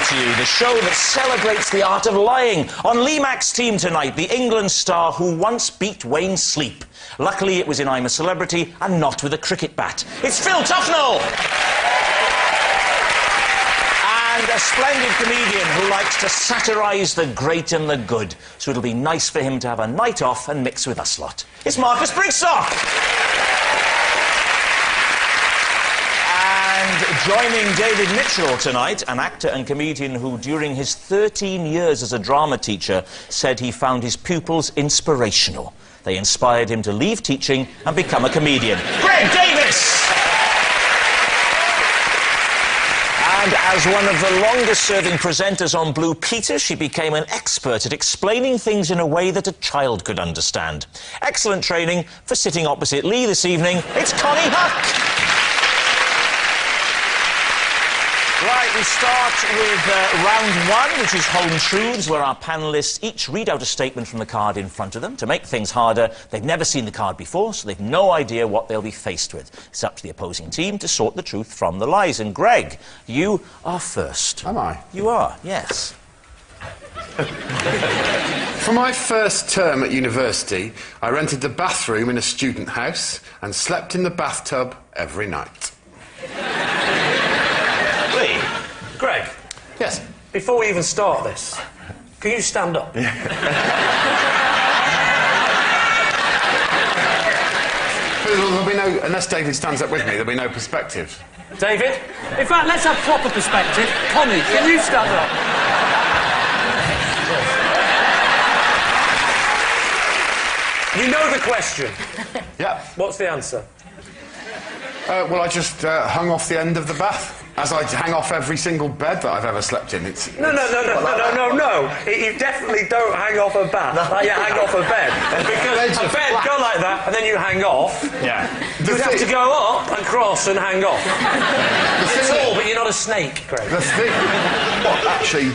to you, the show that celebrates the art of lying. On Lee Mack's team tonight, the England star who once beat Wayne Sleep. Luckily, it was in I'm a Celebrity and not with a cricket bat. It's Phil Tufnell! And a splendid comedian who likes to satirise the great and the good. So it'll be nice for him to have a night off and mix with us lot. It's Marcus Brigstocke! And joining David Mitchell tonight, an actor and comedian who, during his 13 years as a drama teacher, said he found his pupils inspirational. They inspired him to leave teaching and become a comedian. Greg Davies! And as one of the longest-serving presenters on Blue Peter, she became an expert at explaining things in a way that a child could understand. Excellent training for sitting opposite Lee this evening. It's Konnie Huck! Right, we start with round one, which is Home Truths, where our panellists each read out a statement from the card in front of them. To make things harder, they've never seen the card before, so they've no idea what they'll be faced with. It's up to the opposing team to sort the truth from the lies. And Greg, you are first. Am I? You are, yes. For my first term at university, I rented the bathroom in a student house and slept in the bathtub every night. Lee? Greg? Yes? Before we even start this, can you stand up? There'll be no... Unless David stands up with me, there'll be no perspective. David? In fact, let's have proper perspective. Konnie, can you stand up? You know the question. Yeah. What's the answer? Well, I just hung off the end of the bath. As I hang off every single bed that I've ever slept in. No. You definitely don't hang off a bath. Like you hang off a bed. Because a bed go like that, and then you hang off. Yeah. You'd have to go up and cross and hang off. You're tall, but you're not a snake, Greg. The thing what actually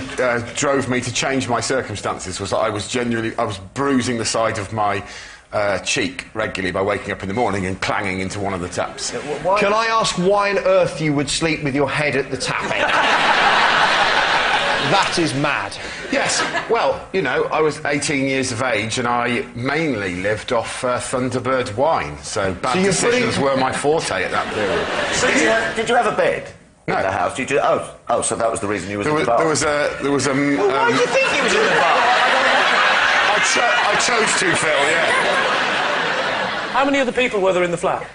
drove me to change my circumstances was that I was bruising the side of my cheek regularly by waking up in the morning and clanging into one of the taps. Can I ask why on earth you would sleep with your head at the tap end? That is mad. Yes, well, you know, I was 18 years of age and I mainly lived off Thunderbird wine, so bad decisions were my forte at that period. So did you have a bed in the house? Did you, oh, so that was the reason you was in the bath? There was a... Well, why do you think he was in the bath? I chose to, Phil, yeah. How many other people were there in the flat?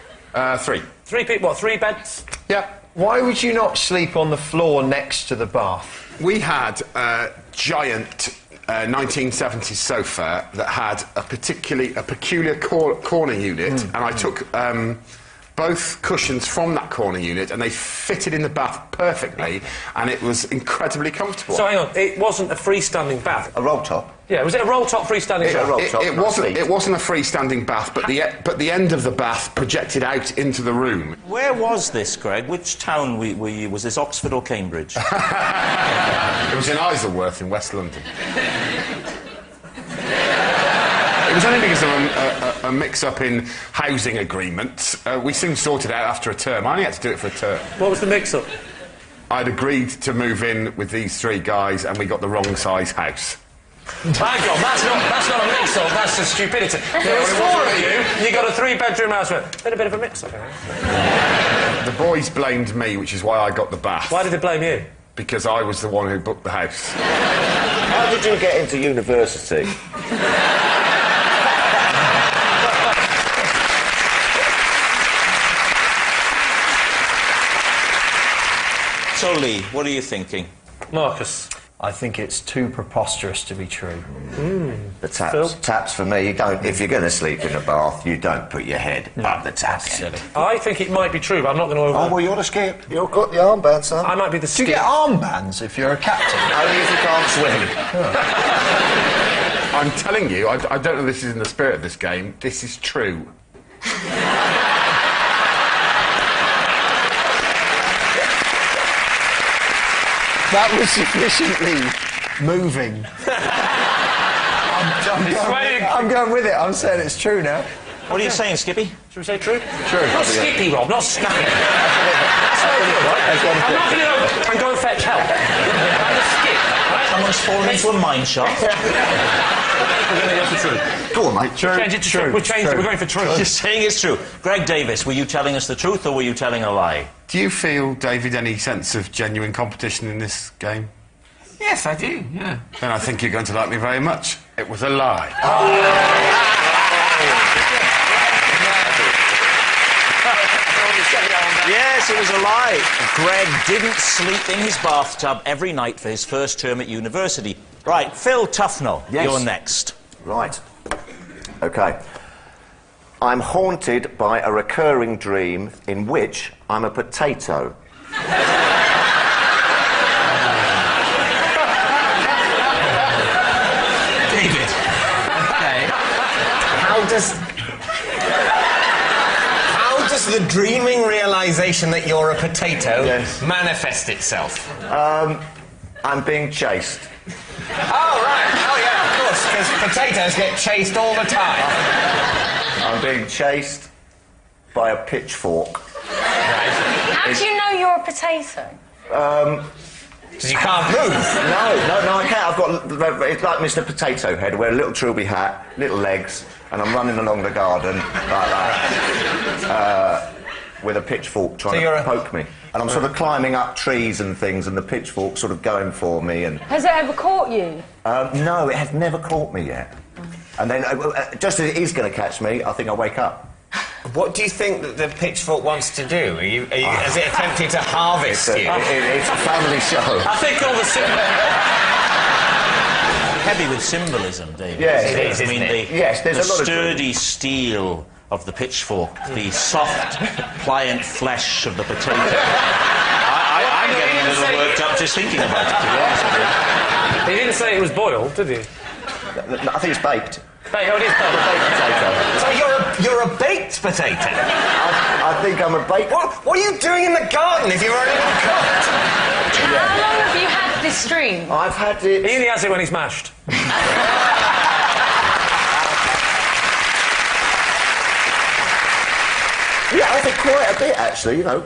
3. 3 people, what, 3 beds? Yeah. Why would you not sleep on the floor next to the bath? We had a giant 1970s sofa that had a peculiar corner unit, and I took both cushions from that corner unit and they fitted in the bath perfectly, and it was incredibly comfortable. So hang on, it wasn't a freestanding bath? A roll top? Yeah, was it a roll-top freestanding bath? It wasn't a freestanding bath, but the end of the bath projected out into the room. Where was this, Greg? Which town were you? Was this Oxford or Cambridge? It was in Isleworth in West London. It was only because of a mix-up in housing agreements. We soon sorted out after a term. I only had to do it for a term. What was the mix-up? I'd agreed to move in with these 3 guys and we got the wrong size house. Hang on, that's not a mix-up, that's just stupidity. There was 4 of you got a 3-bedroom house with been a bit of a mix-up, The boys blamed me, which is why I got the bath. Why did they blame you? Because I was the one who booked the house. How did you get into university? So, Lee, what are you thinking? Marcus? I think it's too preposterous to be true. The taps. Phil? Taps for me, you don't... If you're going to sleep in a bath, you don't put your head up the tap. Silly. I think it might be true, but I'm not going to... Oh, well, you're the skip. You've got the armband, son. I might be the Do skip. you get armbands if you're a captain? Only if you can't swim. I'm telling you, I don't know if this is in the spirit of this game, this is true. That was sufficiently moving. I'm going with it. I'm saying it's true now. What are you saying, Skippy? Should we say true? True. Not Skippy, Rob, not Skippy. That's no good. I'm not going to go and go and fetch help. I'm going to skip, right? Someone's fallen into a mine shaft. We're going to go for true. Go on, mate. Change it to true. We're going for true. You're saying it's true. Greg Davies, were you telling us the truth or were you telling a lie? Do you feel, David, any sense of genuine competition in this game? Yes, I do, yeah. Then I think you're going to like me very much. It was a lie. Yes, it was a lie. Greg didn't sleep in his bathtub every night for his first term at university. Right, Phil Tufnell, Yes. you're next. Right. OK. I'm haunted by a recurring dream in which I'm a potato. David. Okay. How does the dreaming realisation that you're a potato manifest itself? I'm being chased. Oh, right. Oh, yeah, of course, because potatoes get chased all the time. I'm being chased by a pitchfork. How do you know you're a potato? Because you can't move. No, I can't. I've got... It's like Mr. Potato Head. I wear a little trilby hat, little legs, and I'm running along the garden like that, with a pitchfork trying to poke me. And I'm sort of climbing up trees and things, and the pitchfork sort of going for me. And Has it ever caught you? no, it has never caught me yet. And then, just as it is going to catch me, I think I wake up. What do you think that the pitchfork wants to do? Is it attempting to harvest you? It's a family show. I think all the Heavy with symbolism, David. Yes, it is, I mean, isn't it? Yes, there's the a lot of sturdy steel of the pitchfork, the soft, pliant flesh of the potato. I'm getting a little worked up just thinking about it, to be honest with you. He didn't say it was boiled, did he? I think it's baked. Hey, oh, it is boiled. Baked potato. So you're a baked potato? I think I'm a baked... What are you doing in the garden if you're already cooked? How long have you had this dream? I've had it... He only has it when he's mashed. Yeah, I think quite a bit, actually, you know.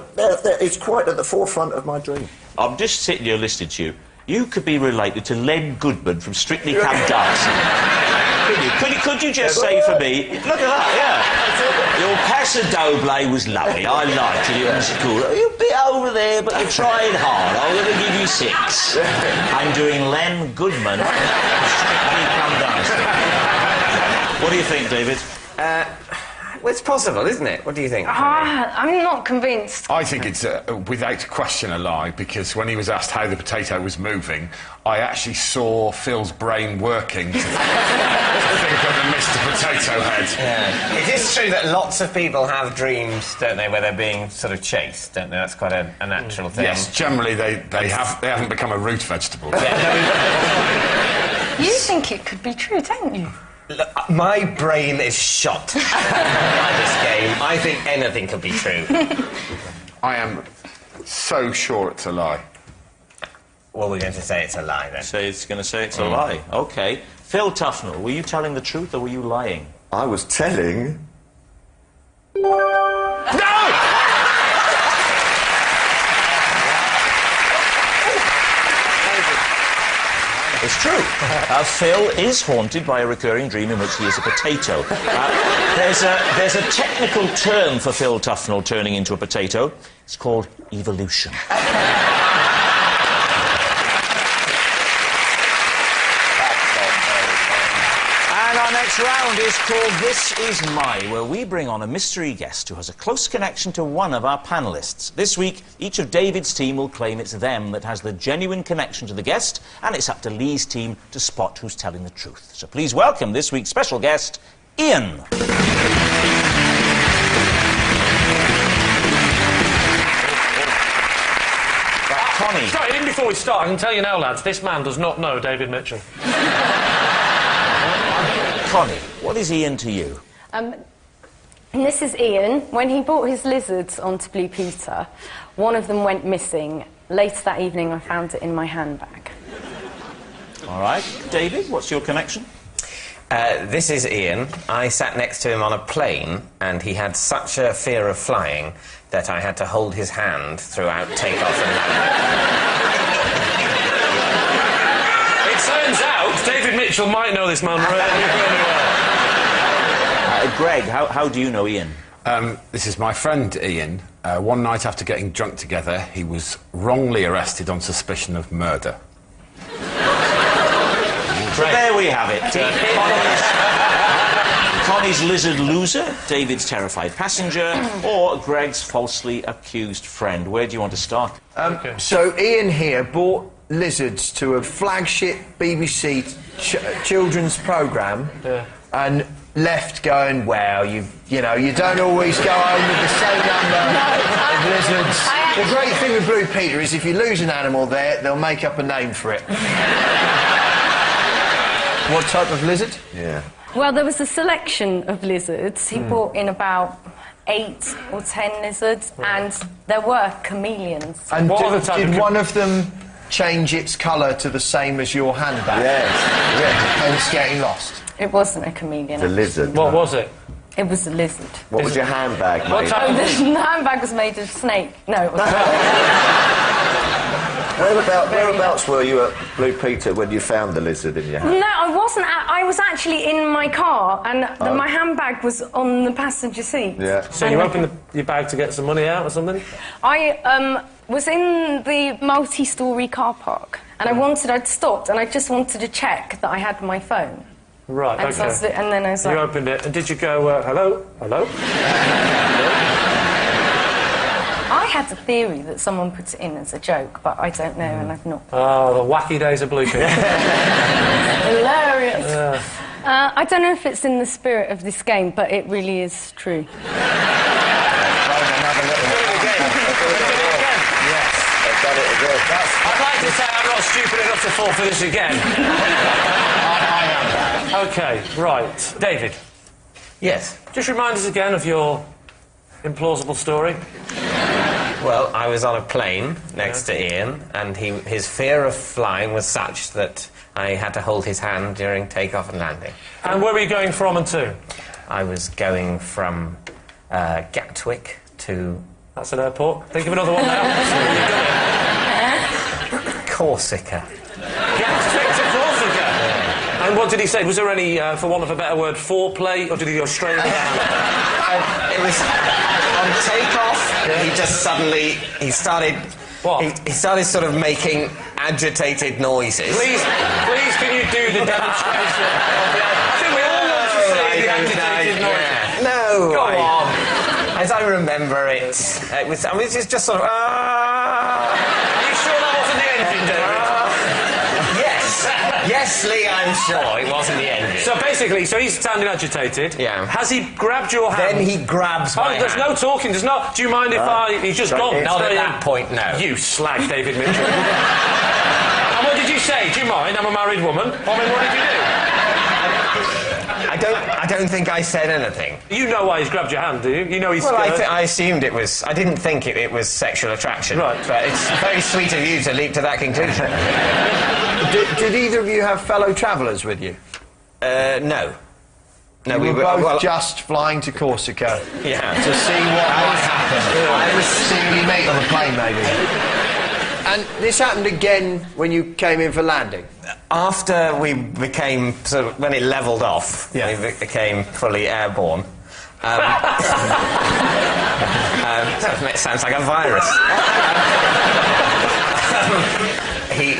It's quite at the forefront of my dream. I'm just sitting here listening to you. You could be related to Len Goodman from Strictly Come Dancing. Could you just say for me, look at that, yeah. Your Paso Doble was lovely. I liked it. It was cool. You're a bit over there, but you're trying hard. I'm going to give you 6. I'm doing Len Goodman from Strictly Come Dancing. What do you think, David? Well, it's possible, isn't it? What do you think? I'm not convinced. I think it's, without question, a lie, because when he was asked how the potato was moving, I actually saw Phil's brain working to think of the Mr. Potato Head. Yeah. It is true that lots of people have dreams, don't they, where they're being sort of chased, don't they? That's quite a natural thing. Yes, generally they haven't become a root vegetable. You think it could be true, don't you? Look, my brain is shot by this game. I think anything could be true. I am so sure it's a lie. Well, we're going to say it's a lie, then. It's going to say it's a lie. OK. Phil Tufnell, were you telling the truth or were you lying? I was telling... It's true. Phil is haunted by a recurring dream in which he is a potato. There's a technical term for Phil Tufnell turning into a potato. It's called evolution. And our next round is called This Is My, where we bring on a mystery guest who has a close connection to one of our panellists. This week, each of David's team will claim it's them that has the genuine connection to the guest, and it's up to Lee's team to spot who's telling the truth. So please welcome this week's special guest, Ian. Konnie. Sorry, even before we start, I can tell you now, lads, this man does not know David Mitchell. Konnie, what is Ian to you? And this is Ian. When he brought his lizards onto Blue Peter, one of them went missing. Later that evening, I found it in my handbag. All right. David, what's your connection? This is Ian. I sat next to him on a plane, and he had such a fear of flying that I had to hold his hand throughout takeoff and landing. It turns out David Mitchell might know this man really well. Greg, how do you know Ian? This is my friend Ian. One night after getting drunk together, he was wrongly arrested on suspicion of murder. So there we have it. Connie's lizard loser, David's terrified passenger, or Greg's falsely accused friend. Where do you want to start? So Ian here bought lizards to a flagship BBC children's programme and left going, well, you know, you don't always go home with the same number of lizards. The great thing with Blue Peter is if you lose an animal there, they'll make up a name for it. What type of lizard? Yeah. Well, there was a selection of lizards. He brought in about 8 or 10 lizards, and there were chameleons. And did one of them change its colour to the same as your handbag? Yes. Hence getting lost. It wasn't a chameleon. The lizard. What was it? It was a lizard. What was your handbag made? What type? The handbag was made of snake. No, it wasn't. Whereabouts were you at Blue Peter when you found the lizard in your hand? No, I wasn't. I was actually in my car, and my handbag was on the passenger seat. Yeah. So you opened your bag to get some money out or something? I was in the multi-storey car park, and I'd stopped, and I just wanted to check that I had my phone. Right, And, okay. so and then I was like... You opened it, and did you go, hello? Hello? I had a theory that someone put it in as a joke, but I don't know, and I've not... Oh, the wacky days of Blue Peter. Hilarious! I don't know if it's in the spirit of this game, but it really is true. I'd like to say I'm not stupid enough to fall for this again. I am. OK, right. David. Yes. Just remind us again of your implausible story. Well, I was on a plane next to Ian, and his fear of flying was such that I had to hold his hand during takeoff and landing. And where were you going from and to? I was going from Gatwick to... That's an airport. Think of another one now. Corsica. Gatwick to Corsica. Yeah. And what did he say? Was there any, for want of a better word, foreplay, or did he go straight down? It was on takeoff. He just suddenly started. What? He started sort of making agitated noises. Please, can you do the demonstration? I think we all want to see the agitated noises. No. Go on. As I remember it, it was just sort of. Are you sure that wasn't the engine, David? Yes, Lee, I'm sure it wasn't the engine. So basically, he's sounding agitated. Yeah. Has he grabbed your hand? Then he grabs my there's hand. no talking. There's no. Do you mind if he's just gone? Not at that point, no. You slag, David Mitchell. And what did you say? Do you mind? I'm a married woman. I mean, what did you do? I don't think I said anything. You know why he's grabbed your hand, do you? You know he's... Well, I assumed it was... I didn't think it was sexual attraction. Right. But it's very sweet of you to leap to that conclusion. Did either of you have fellow travellers with you? No. No, we were both just flying to Corsica to see what might happen. I was seeing you mate on the plane, maybe. And this happened again when you came in for landing? After we became sort of, when it levelled off, we became fully airborne. That sounds like a virus.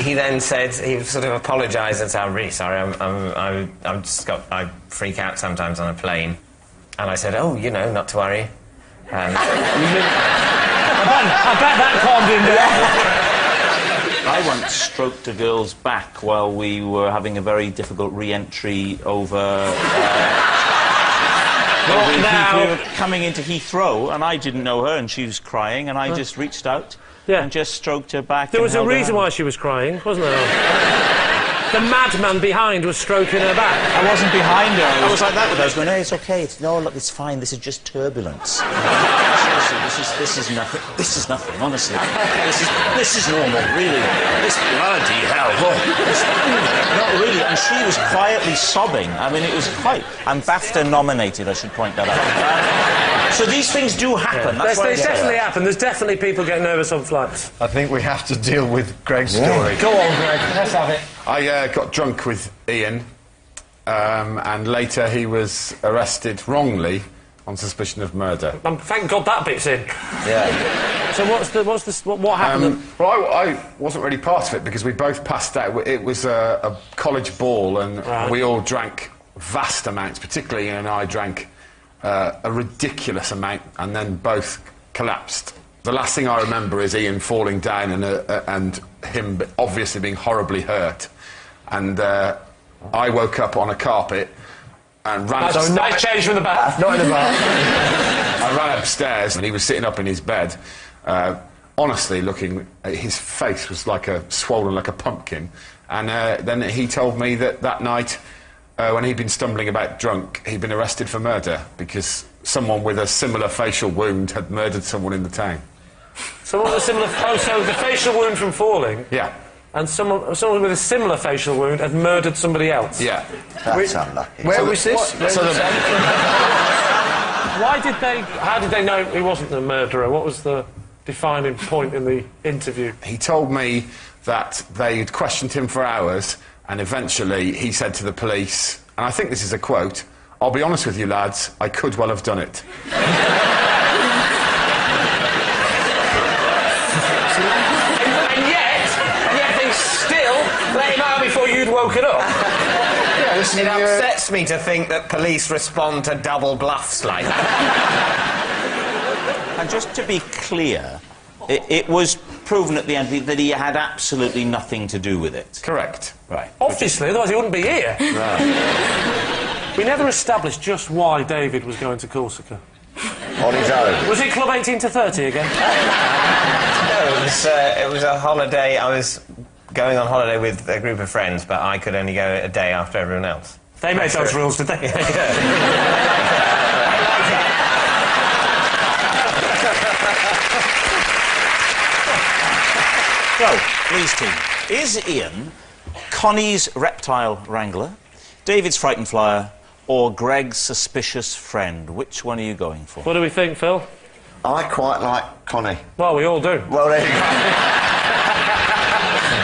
He then said, he sort of apologised and said, "I'm really sorry. I freak out sometimes on a plane." And I said, "Oh, not to worry." I bet that calmed him down. I once stroked a girl's back while we were having a very difficult re-entry over... we were coming into Heathrow, and I didn't know her, and she was crying, and I just reached out and just stroked her back. There was a reason why she was crying, wasn't there? the madman behind was stroking her back. I wasn't behind her. I was like that with her. I was going, hey, it's okay. No, look, it's fine. This is just turbulence. Seriously, this is nothing. This is nothing, honestly. This is normal, really. This bloody hell. Not really. And she was quietly sobbing. I mean, it was quite... I'm BAFTA nominated, I should point that out. So these things do happen. Yeah. They definitely happen. There's definitely people get nervous on flights. I think we have to deal with Greg's story. Go on, Greg. Let's have it. I got drunk with Ian, and later he was arrested wrongly on suspicion of murder. Thank God that bit's in. Yeah. So what happened? Well, I wasn't really part of it because we both passed out. It was a college ball, and we all drank vast amounts. Particularly Ian and I drank a ridiculous amount, and then both collapsed. The last thing I remember is Ian falling down and him obviously being horribly hurt. And I woke up on a carpet and ran... So nice change from the bath. Not in the bath. I ran upstairs and he was sitting up in his bed, honestly looking... His face was swollen like a pumpkin. And then he told me that night, when he'd been stumbling about drunk, he'd been arrested for murder because someone with a similar facial wound had murdered someone in the town. Someone with a similar... Oh, so the facial wound from falling? Yeah. And someone with a similar facial wound had murdered somebody else? Yeah. That's unlucky. Where was this? How did they know he wasn't the murderer? What was the defining point in the interview? He told me that they'd questioned him for hours, and eventually he said to the police, and I think this is a quote, "I'll be honest with you, lads, I could well have done it." and yet they still let him out before you'd woken up. It upsets me to think that police respond to double bluffs like that. And just to be clear, it was proven at the end that he had absolutely nothing to do with it. Correct. Right. Obviously, otherwise he wouldn't be here. Right. We never established just why David was going to Corsica. On his own. Was it Club 18 to 30 again? No, it was a holiday. I was going on holiday with a group of friends, but I could only go a day after everyone else. They made those rules, did they? So, please, team. Is Ian Connie's reptile wrangler, David's frightened flyer, or Greg's suspicious friend? Which one are you going for? What do we think, Phil? I quite like Konnie. Well, we all do. Well, there you go.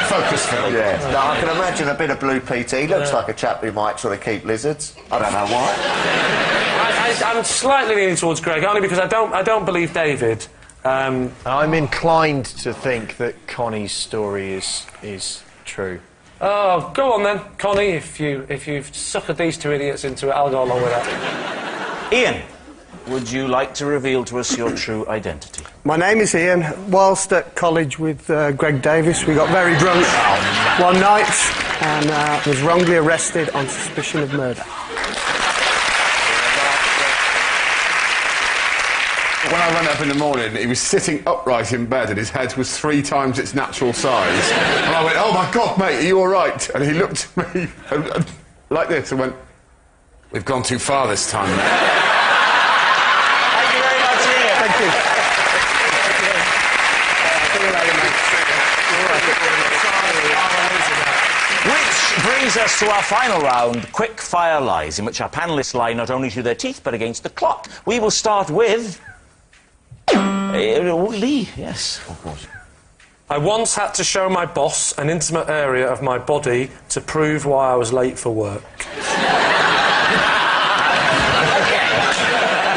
Focus, Phil. Yeah. No, I can imagine a bit of Blue PT. He looks like a chap who might sort of keep lizards. I don't know why. I'm slightly leaning towards Greg, only because I don't believe David. I'm inclined to think that Connie's story is true. Oh, go on then, Konnie. If you've suckered these two idiots into it, I'll go along with that. Ian, would you like to reveal to us your true identity? My name is Ian. Whilst at college with Greg Davies, we got very drunk one night and was wrongly arrested on suspicion of murder. When I went up in the morning, he was sitting upright in bed and his head was 3 times its natural size. And I went, "Oh my God, mate, are you all right?" And he looked at me like this and went, "We've gone too far this time, mate." Thank you very much, Ian. Thank you. Which brings us to our final round, quick fire lies, in which our panellists lie not only to their teeth but against the clock. We will start with Lee. Yes, of course. I once had to show my boss an intimate area of my body to prove why I was late for work.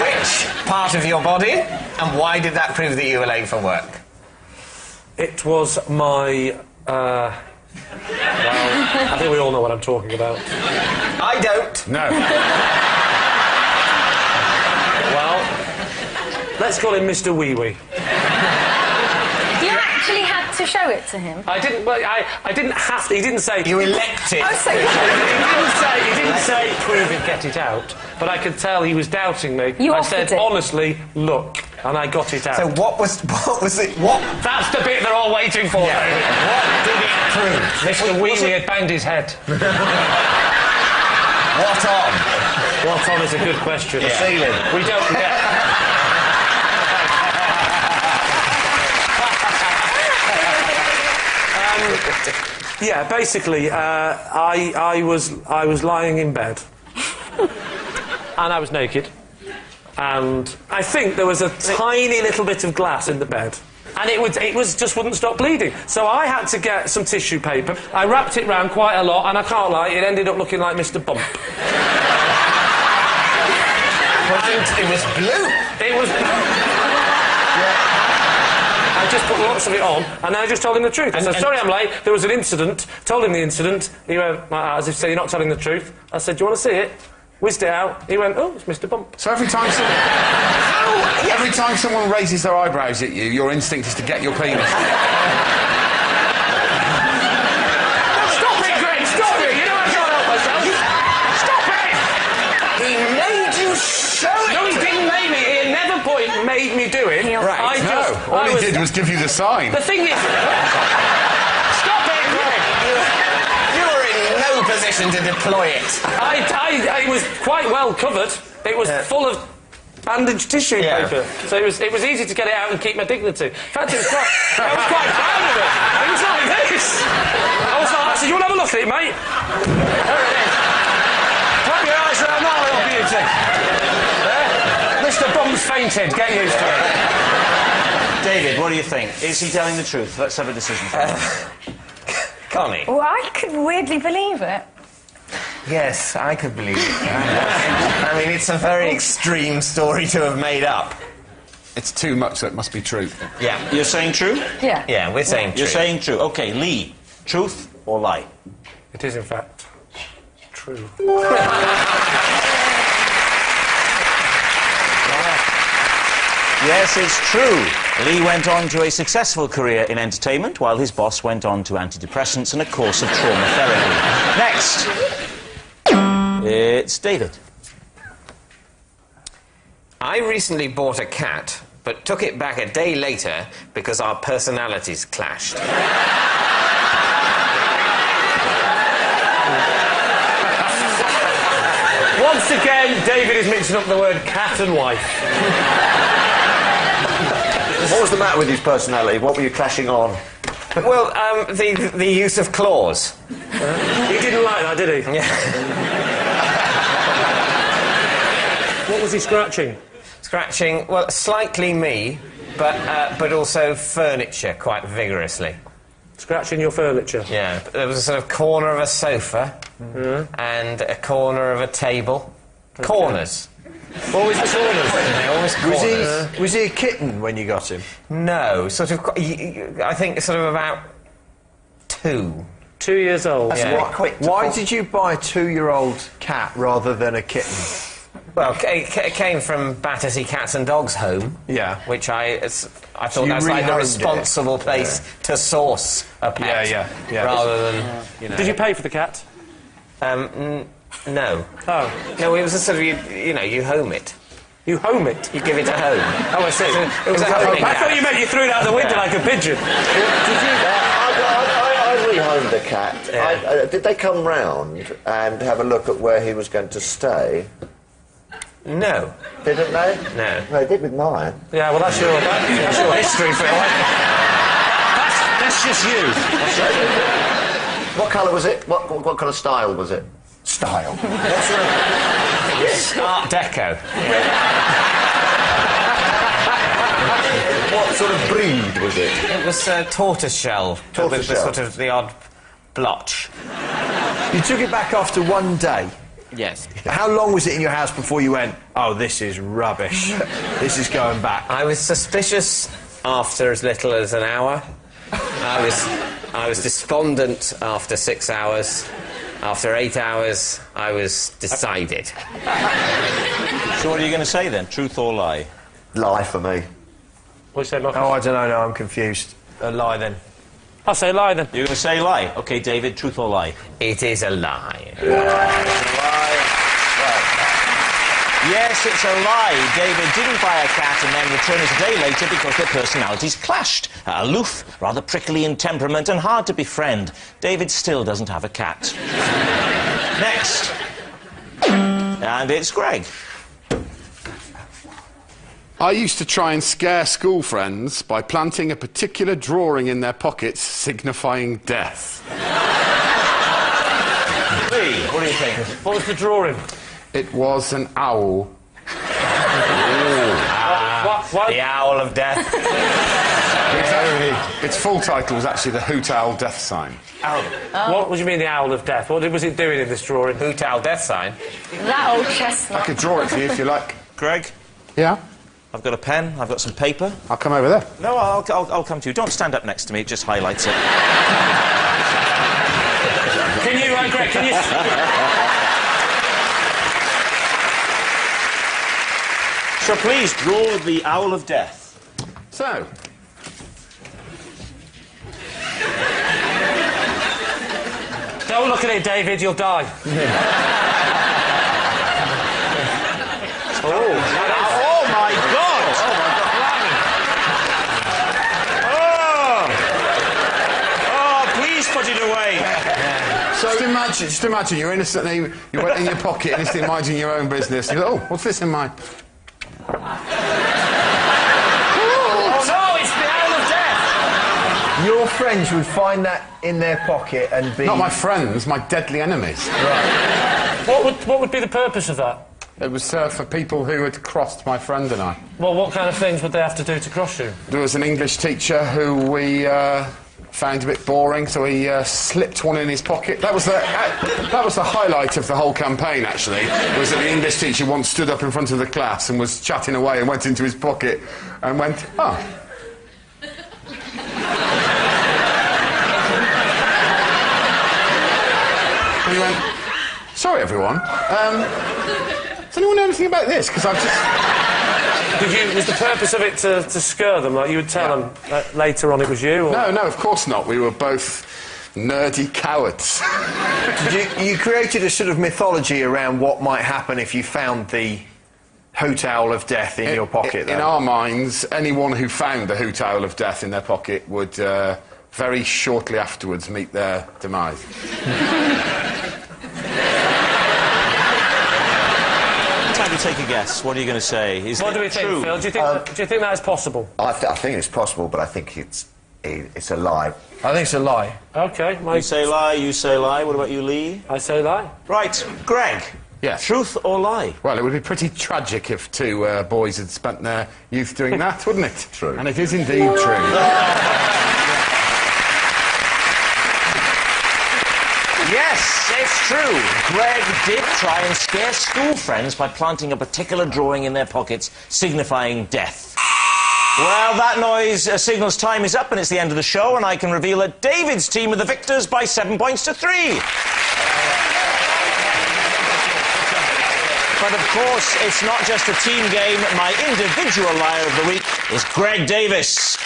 Which part of your body, and why did that prove that you were late for work? It was my... well, I think we all know what I'm talking about. I don't. No. Well, let's call him Mr. Wee Wee. You actually had to show it to him? I didn't. Well, I didn't have to. He didn't say. You elected. Oh, so He didn't say prove it, get it out. But I could tell he was doubting me. You I offered said it. honestly, look. and I got it out. So what was it? What? That's the bit they're all waiting for. Yeah. What did it prove? Mr. Wheatley had banged his head. What on? What on is a good question. The ceiling. We don't get... Yeah, basically, I was lying in bed, and I was naked, and I think there was a tiny little bit of glass in the bed, and it just wouldn't stop bleeding. So I had to get some tissue paper. I wrapped it round quite a lot, and I can't lie, it ended up looking like Mr. Bump. It was blue. It was. I just put lots of it on, and then I just told him the truth. I said, sorry I'm late, there was an incident. Told him the incident. He went, like that, as if to say, you're not telling the truth. I said, do you want to see it? Whizzed it out. He went, oh, it's Mr. Bump. So every time someone raises their eyebrows at you, your instinct is to get your penis. Stop it, Greg! Stop it! You know I can't help myself. Stop it! He made you show it. No, he didn't make me. He at never point made me do it. Right. All he did was give you the sign. The thing is... Stop it, Greg! You were in no position to deploy it. I was quite well covered. It was full of bandage tissue paper. So it was easy to get it out and keep my dignity. In fact, I was quite proud of it. It was like this. I said, you want to have a look at it, mate? There it is. Clap your eyes around that little beauty. There. Mr. Bump's fainted. Get used to it. David, what do you think? Is he telling the truth? Let's have a decision. Connie. Well, I could weirdly believe it. Yes, I could believe it. I mean, it's a very extreme story to have made up. It's too much, so it must be true. Yeah. You're saying true? Yeah. Yeah, we're saying true. You're saying true. OK, Lee, truth or lie? It is, in fact, true. Yes, it's true. Lee went on to a successful career in entertainment, while his boss went on to antidepressants and a course of trauma therapy. Next, it's David. I recently bought a cat, but took it back a day later because our personalities clashed. Once again, David is mixing up the word cat and wife. What was the matter with his personality? What were you clashing on? Well, the use of claws. He didn't like that, did he? Yeah. What was he scratching? Scratching, well, slightly me, but also furniture quite vigorously. Scratching your furniture? Yeah. There was a sort of corner of a sofa and a corner of a table. Okay. Corners. Always the corners. Always corners. Was he a kitten when you got him? No, sort of. I think sort of about 2. 2 years old. That's quite quick. Why did you buy a 2-year-old cat rather than a kitten? Well, it came from Battersea Cats and Dogs Home. Yeah. Which I thought that's like the responsible place to source a pet. Yeah. Rather than, you know. Did you pay for the cat? No. Oh. No, it was a sort of, you home it. You home it? You give it a home. Oh, I see. It was a homing I thought you meant you threw it out the window like a pigeon. I rehomed the cat. Yeah. Did they come round and have a look at where he was going to stay? No. Didn't they? No. They did with mine. Yeah, well, that's your history, Phil. That's just you. What colour was it? What kind of style was it? Style? Art Deco. What sort of breed was it? It was tortoiseshell. With the sort of the odd blotch. You took it back after one day? Yes. How long was it in your house before you went, oh, this is rubbish, this is going back? I was suspicious after as little as an hour. I was despondent after 6 hours. After 8 hours, I was decided. So what are you going to say then? Truth or lie? Lie for me. What do you say, Marcus? Oh, I don't know, no, I'm confused. A lie then. I'll say lie then. You're going to say lie. OK, David, truth or lie? It is a lie. Yes, Yes, it's a lie. David didn't buy a cat and then return it a day later because their personalities clashed. Aloof, rather prickly in temperament and hard to befriend. David still doesn't have a cat. Next. And it's Greg. I used to try and scare school friends by planting a particular drawing in their pockets, signifying death. Lee, what do you think? What was the drawing? It was an owl. What? The Owl of Death. Its full title was actually the Hoot Owl Death Sign. What do you mean, the Owl of Death? What was it doing in this drawing? Hoot Owl Death Sign. That old chestnut. I could draw it for you if you like. Greg, Yeah? I've got a pen, I've got some paper. I'll come over there. No, I'll come to you. Don't stand up next to me, it just highlights it. Can you, Greg, can you... So please draw the Owl of Death. So, Don't look at it, David, you'll die. Oh my God! Oh, please put it away. So just imagine you're innocently, you went in your pocket, innocently minding your own business. You go, oh, what's this in mine? Oh no, it's the Owl of Death! Your friends would find that in their pocket and be... Not my friends, my deadly enemies. Right. What would be the purpose of that? It was for people who had crossed my friend and I. Well, what kind of things would they have to do to cross you? There was an English teacher who we found a bit boring, so he slipped one in his pocket. That was the highlight of the whole campaign, actually, was that the English teacher once stood up in front of the class and was chatting away and went into his pocket and went, oh. And he went, sorry, everyone. Does anyone know anything about this? Because I've just... Was the purpose of it to scare them? Like you would tell them later on it was you? Or? No, of course not. We were both nerdy cowards. You created a sort of mythology around what might happen if you found the Hoot Owl of Death in your pocket, though. In our minds, anyone who found the Hoot Owl of Death in their pocket would very shortly afterwards meet their demise. Time to take a guess. What are you going to say? What do we think, Phil? Do you think that is possible? I think it's possible, but I think it's a lie. I think it's a lie. OK. You say lie, you say lie. What about you, Lee? I say lie. Right, Greg. Yes. Truth or lie? Well, it would be pretty tragic if two boys had spent their youth doing that, wouldn't it? True. And it is indeed true. Yes, it's true. Greg did try and scare school friends by planting a particular drawing in their pockets, signifying death. Well, that noise signals time is up and it's the end of the show, and I can reveal that David's team are the victors by 7 points to 3. But of course, it's not just a team game. My individual liar of the week is Greg Davies.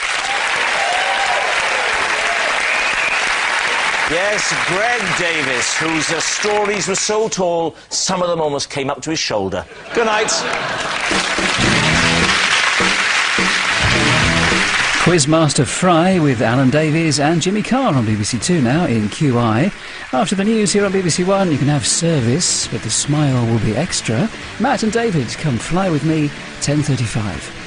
Yes, Greg Davies, whose stories were so tall, some of them almost came up to his shoulder. Good night. Quizmaster Fry with Alan Davies and Jimmy Carr on BBC Two now in QI. After the news here on BBC One, you can have service, but the smile will be extra. Matt and David, come fly with me, 10:35.